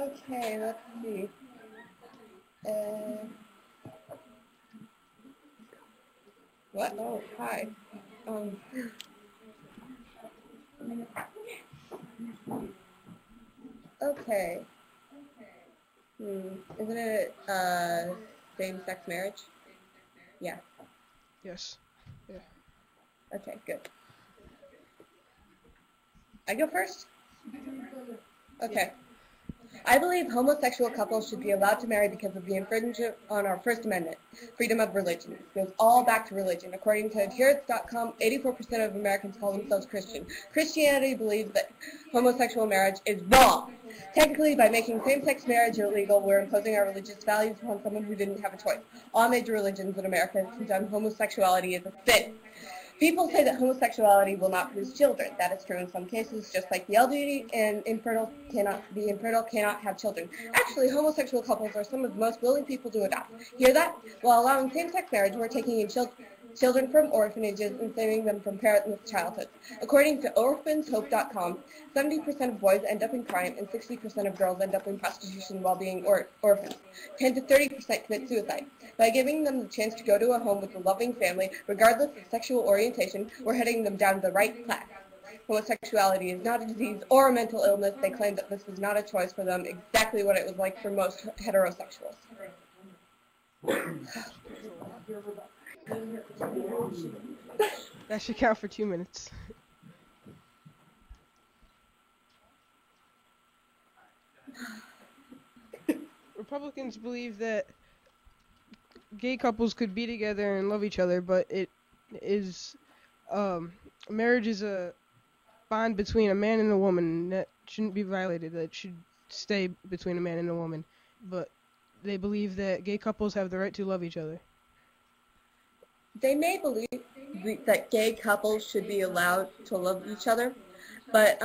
Okay, let's see. What? Oh, hi. Okay. Isn't it same-sex marriage? Yeah. Yes. Yeah. Okay, good. I go first? Okay. I believe homosexual couples should be allowed to marry because of the infringement on our First Amendment, freedom of religion. It goes all back to religion. According to adherence.com, 84% of Americans call themselves Christian. Christianity believes that homosexual marriage is wrong. Technically, by making same-sex marriage illegal, we're imposing our religious values upon someone who didn't have a choice. All major religions in America condemn homosexuality as a sin. People say that homosexuality will not produce children. That is true in some cases, just like the elderly and infertile cannot have children. Actually, homosexual couples are some of the most willing people to adopt. Hear that? While allowing same-sex marriage, we're taking in children from orphanages and saving them from parentless childhood. According to orphanshope.com, 70% of boys end up in crime and 60% of girls end up in prostitution while being orphans. 10 to 30% commit suicide. By giving them the chance to go to a home with a loving family, regardless of sexual orientation, we're heading them down the right path. Homosexuality is not a disease or a mental illness. They claim that this was not a choice for them, exactly what it was like for most heterosexuals. That should count for 2 minutes. Republicans believe that gay couples could be together and love each other, but marriage is a bond between a man and a woman that shouldn't be violated. That should stay between a man and a woman. But they believe that gay couples have the right to love each other. They may believe that gay couples should be allowed to love each other, but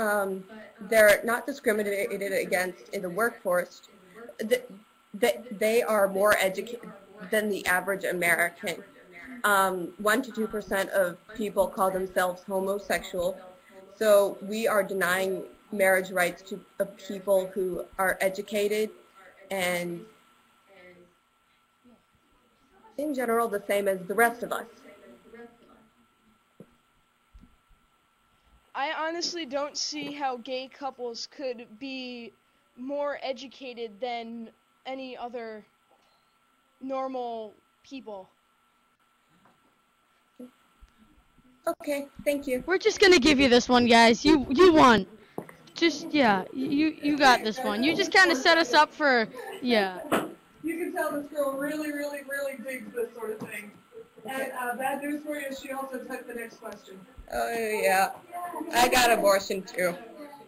they're not discriminated against in the workforce. They are more educated than the average American. 1 to 2% of people call themselves homosexual, so we are denying marriage rights to people who are educated and in general the same as the rest of us. I honestly don't see how gay couples could be more educated than any other normal people. Okay, thank you. We're just gonna give you this one, guys. You won. Just, yeah, you got this one. You just kind of set us up for, yeah. You can tell this girl really, really, really digs this sort of thing. And bad news for you, she also took the next question. Oh, yeah. I got abortion, too.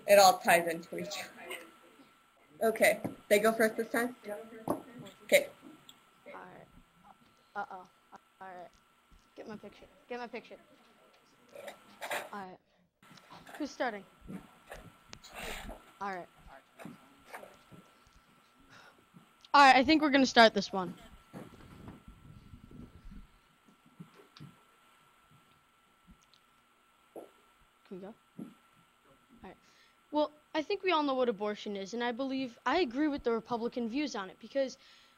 It all ties into each other. Okay. They go first this time? Okay. Alright. Uh-oh. Alright. Get my picture. Get my picture. Alright. Who's starting? Alright. Alright, I think we're gonna start this one. Can we go? Alright. Well, I think we all know what abortion is, and I agree with the Republican views on it, because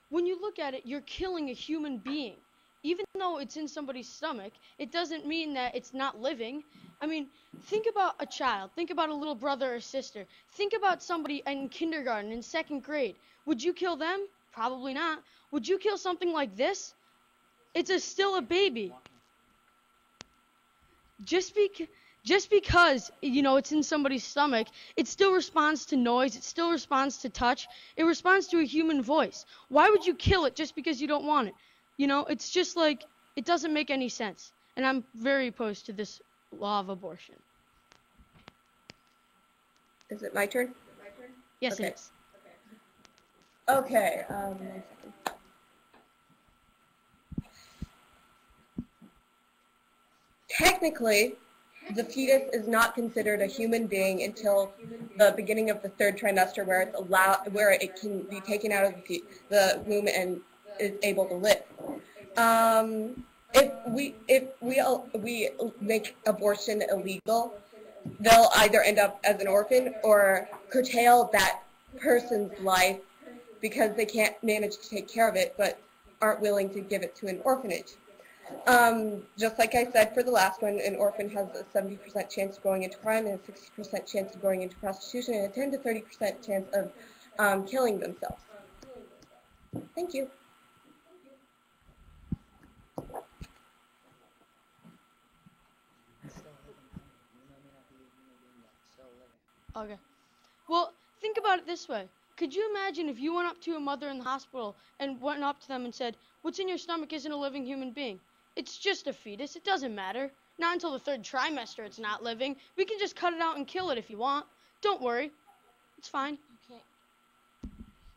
when you look at it, you're killing a human being. Even though it's in somebody's stomach, it doesn't mean that it's not living. I mean, think about a child. Think about a little brother or sister. Think about somebody in kindergarten, in 2nd grade. Would you kill them? Probably not. Would you kill something like this? It's still a baby. Just because, you know, it's in somebody's stomach, it still responds to noise, it still responds to touch, it responds to a human voice. Why would you kill it just because you don't want it? You know, it's just like, it doesn't make any sense. And I'm very opposed to this law of abortion. Is it my turn? Yes, Okay. it is. Okay, 1 second. Technically, the fetus is not considered a human being until the beginning of the 3rd trimester, where it can be taken out of the womb and is able to live. If we make abortion illegal, they'll either end up as an orphan or curtail that person's life because they can't manage to take care of it, but aren't willing to give it to an orphanage. Just like I said for the last one, an orphan has a 70% chance of going into crime and a 60% chance of going into prostitution and a 10 to 30% chance of killing themselves. Thank you. Okay. Well, think about it this way. Could you imagine if you went up to a mother in the hospital and went up to them and said, "What's in your stomach isn't a living human being. It's just a fetus. It doesn't matter. Not until the 3rd trimester it's not living. We can just cut it out and kill it if you want. Don't worry. It's fine."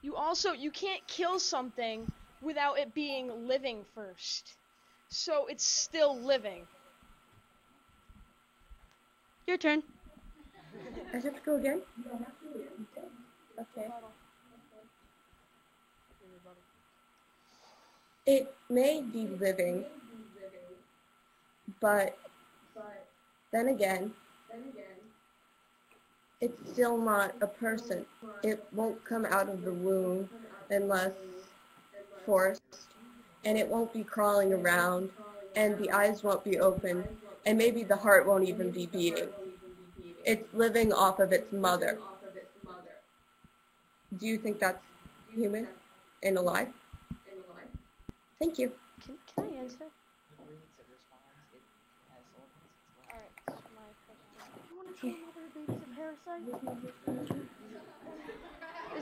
You can't kill something without it being living first. So it's still living. Your turn. I have to go again? Okay. It may be living, but then again, it's still not a person. It won't come out of the womb unless forced, and it won't be crawling around, and the eyes won't be open, and maybe the heart won't even be beating. It's living off of its mother. Do you think that's human and alive? Thank you. Can I answer? Alright, this is my question. You want to kill mother babies a parasite?